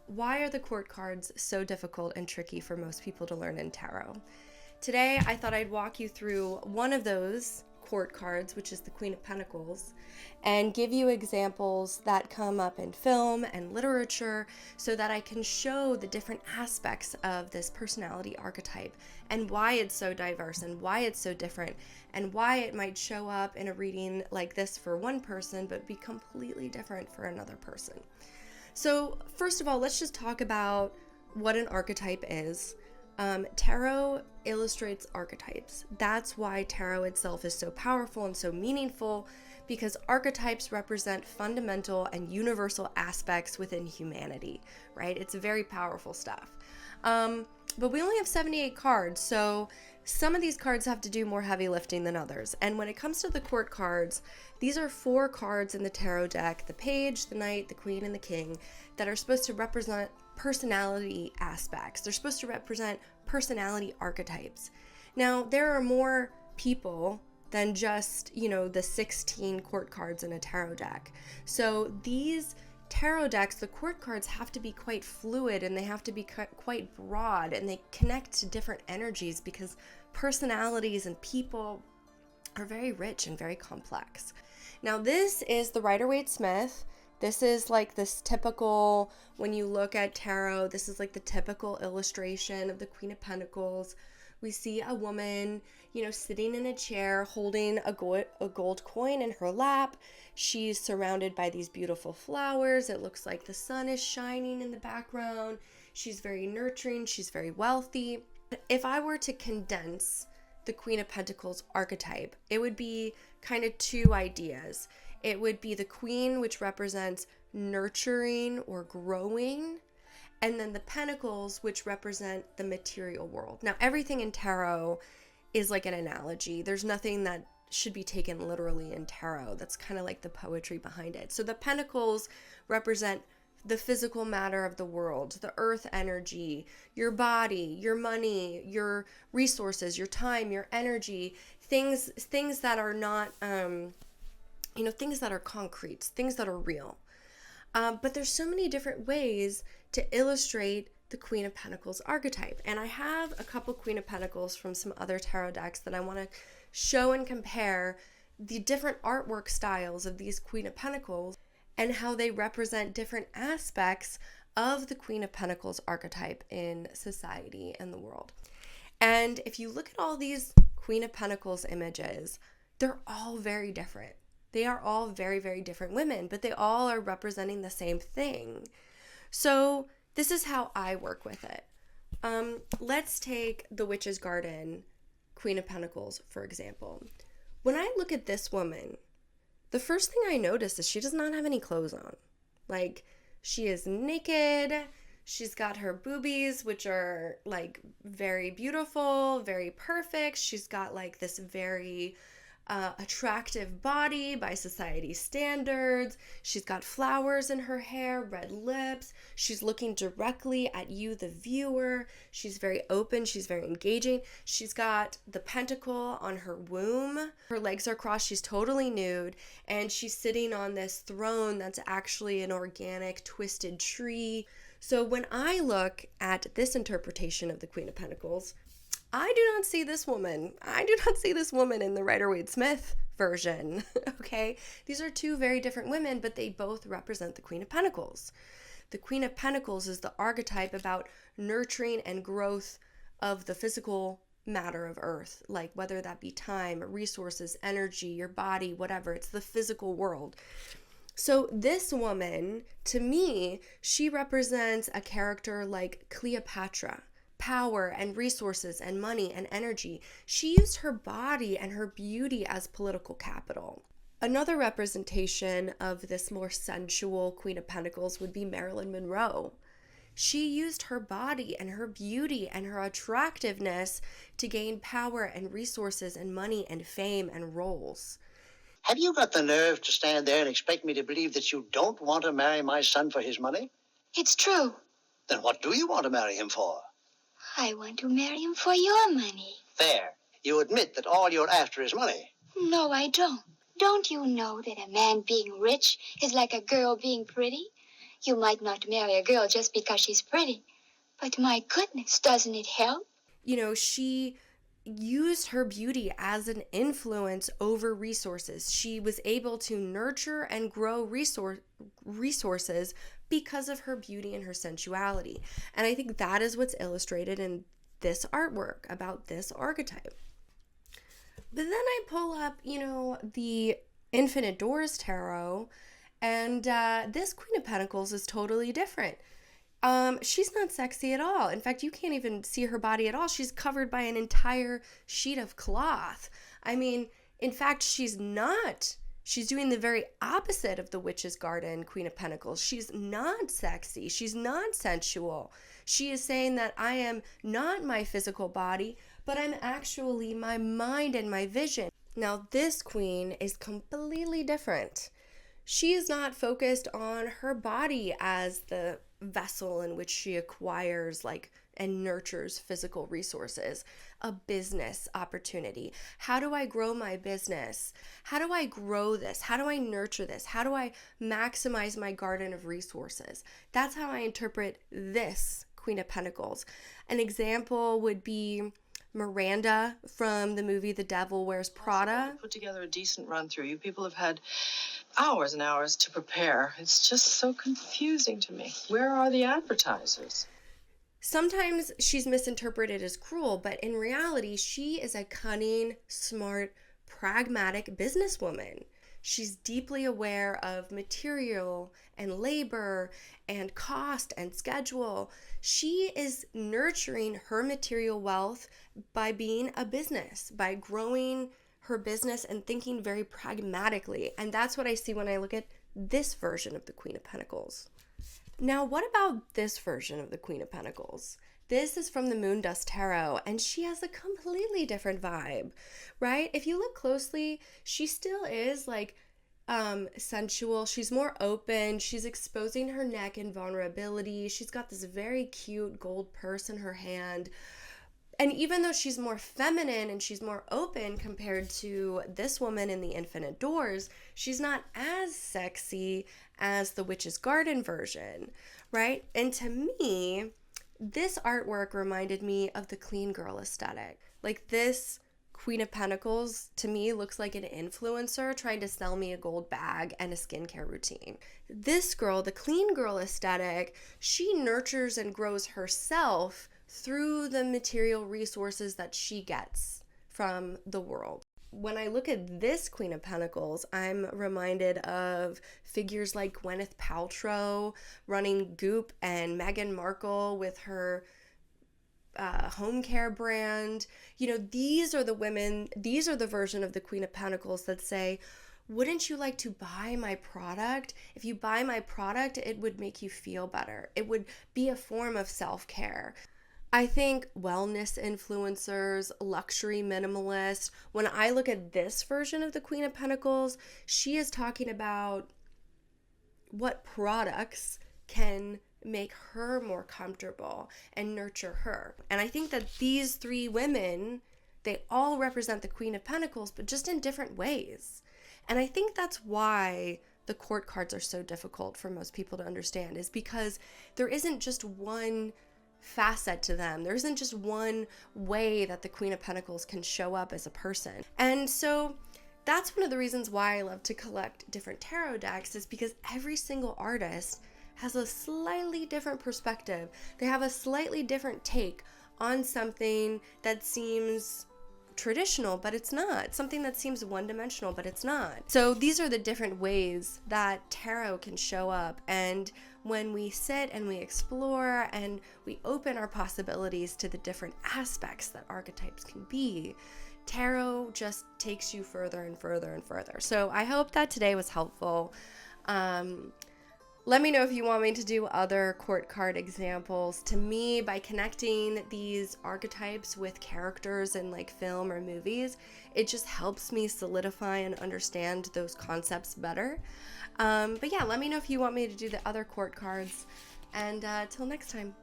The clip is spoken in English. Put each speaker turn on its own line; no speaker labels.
Why are the court cards so difficult and tricky for most people to learn in tarot? Today, I thought I'd walk you through one of those court cards, which is the Queen of Pentacles, and give you examples that come up in film and literature so that I can show the different aspects of this personality archetype and why it's so diverse and why it's so different and why it might show up in a reading like this for one person but be completely different for another person. So first of all, let's just talk about what an archetype is. Tarot illustrates archetypes. That's why tarot itself is so powerful and so meaningful, because archetypes represent fundamental and universal aspects within humanity, right? It's very powerful stuff. But we only have 78 cards, so some of these cards have to do more heavy lifting than others. And when it comes to the court cards, these are 4 cards in the tarot deck: the Page, the Knight, the Queen, and the King, that are supposed to represent personality aspects. They're supposed to represent personality archetypes. Now, there are more people than just, the 16 court cards in a tarot deck. So these tarot decks, the court cards have to be quite fluid, and they have to be quite broad, and they connect to different energies because personalities and people are very rich and very complex. Now, this is the Rider-Waite-Smith. This is like this typical, when you look at tarot, this is like the typical illustration of the Queen of Pentacles. We see a woman, sitting in a chair holding a gold coin in her lap. She's surrounded by these beautiful flowers. It looks like the sun is shining in the background. She's very nurturing. She's very wealthy. If I were to condense the Queen of Pentacles archetype, it would be kind of 2 ideas. It would be the Queen, which represents nurturing or growing, and then the Pentacles, which represent the material world. Now, everything in tarot is like an analogy. There's nothing that should be taken literally in tarot. That's kind of like the poetry behind it. So the Pentacles represent the physical matter of the world, the earth energy, your body, your money, your resources, your time, your energy, things that are not, things that are concrete, things that are real. But there's so many different ways to illustrate the Queen of Pentacles archetype. And I have a couple Queen of Pentacles from some other tarot decks that I want to show and compare the different artwork styles of these Queen of Pentacles and how they represent different aspects of the Queen of Pentacles archetype in society and the world. And if you look at all these Queen of Pentacles images, they're all very different. They are all very, very different women, but they all are representing the same thing. So this is how I work with it. Let's take the Witch's Garden Queen of Pentacles, for example. When I look at this woman, the first thing I notice is she does not have any clothes on. Like, she is naked. She's got her boobies, which are like very beautiful, very perfect. She's got like this very attractive body by society standards. She's got flowers in her hair, red lips. She's looking directly at you, the viewer. She's very open. She's very engaging. She's got the pentacle on her womb. Her legs are crossed. She's totally nude. And she's sitting on this throne that's actually an organic twisted tree. So when I look at this interpretation of the Queen of Pentacles, I do not see this woman. I do not see this woman in the Rider-Waite-Smith version, okay? These are 2 very different women, but they both represent the Queen of Pentacles. The Queen of Pentacles is the archetype about nurturing and growth of the physical matter of earth, like whether that be time, resources, energy, your body, whatever. It's the physical world. So this woman, to me, she represents a character like Cleopatra. Power and resources and money and energy. She used her body and her beauty as political capital. Another representation of this more sensual Queen of Pentacles would be Marilyn Monroe. She used her body and her beauty and her attractiveness to gain power and resources and money and fame and roles.
Have you got the nerve to stand there and expect me to believe that you don't want to marry my son for his money?
It's true.
Then what do you want to marry him for?
I want to marry him for your money.
There. You admit that all you're after is money.
No, I don't. Don't you know that a man being rich is like a girl being pretty? You might not marry a girl just because she's pretty, but my goodness, doesn't it help?
You know, she used her beauty as an influence over resources. She was able to nurture and grow resources because of her beauty and her sensuality. And I think that is what's illustrated in this artwork about this archetype. But then I pull up, you know, the Infinite Doors Tarot, and this Queen of Pentacles is totally different. She's not sexy at all. In fact, you can't even see her body at all. She's covered by an entire sheet of cloth. I mean, in fact, she's not. She's doing the very opposite of the Witch's Garden Queen of Pentacles. She's not sexy. She's not sensual. She is saying that I am not my physical body, but I'm actually my mind and my vision. Now, this queen is completely different. She is not focused on her body as the vessel in which she acquires and nurtures physical resources, a business opportunity. How do I grow my business? How do I grow this? How do I nurture this? How do I maximize my garden of resources? That's how I interpret this Queen of Pentacles. An example would be Miranda from the movie The Devil Wears Prada.
Put together a decent run through. You people have had hours and hours to prepare. It's just so confusing to me. Where are the advertisers?
Sometimes she's misinterpreted as cruel, but in reality, she is a cunning, smart, pragmatic businesswoman. She's deeply aware of material and labor and cost and schedule. She is nurturing her material wealth by being a business, by growing her business and thinking very pragmatically. And that's what I see when I look at this version of the Queen of Pentacles. Now, what about this version of the Queen of Pentacles? This is from the Moon Dust Tarot, and she has a completely different vibe, right? If you look closely, she still is sensual. She's more open. She's exposing her neck in vulnerability. She's got this very cute gold purse in her hand. And even though she's more feminine and she's more open compared to this woman in the Infinite Doors, she's not as sexy as the Witch's Garden version, right? And to me, this artwork reminded me of the clean girl aesthetic. Like, this Queen of Pentacles to me looks like an influencer trying to sell me a gold bag and a skincare routine. This girl, the clean girl aesthetic, she nurtures and grows herself through the material resources that she gets from the world. When I look at this Queen of Pentacles, I'm reminded of figures like Gwyneth Paltrow running Goop and Meghan Markle with her home care brand. You know, these are the women, these are the version of the Queen of Pentacles that say, wouldn't you like to buy my product? If you buy my product, it would make you feel better. It would be a form of self-care. I think wellness influencers, luxury minimalists, when I look at this version of the Queen of Pentacles, she is talking about what products can make her more comfortable and nurture her. And I think that these three women, they all represent the Queen of Pentacles, but just in different ways. And I think that's why the court cards are so difficult for most people to understand, is because there isn't just one facet to them. There isn't just one way that the Queen of Pentacles can show up as a person. And so that's one of the reasons why I love to collect different tarot decks, is because every single artist has a slightly different perspective. They have a slightly different take on something that seems traditional, but it's not. Something that seems one-dimensional, but it's not. So these are the different ways that tarot can show up. And when we sit and we explore and we open our possibilities to the different aspects that archetypes can be, tarot just takes you further and further and further. So I hope that today was helpful. Let me know if you want me to do other court card examples. To me, by connecting these archetypes with characters in like film or movies, it just helps me solidify and understand those concepts better. But yeah, let me know if you want me to do the other court cards. And till next time.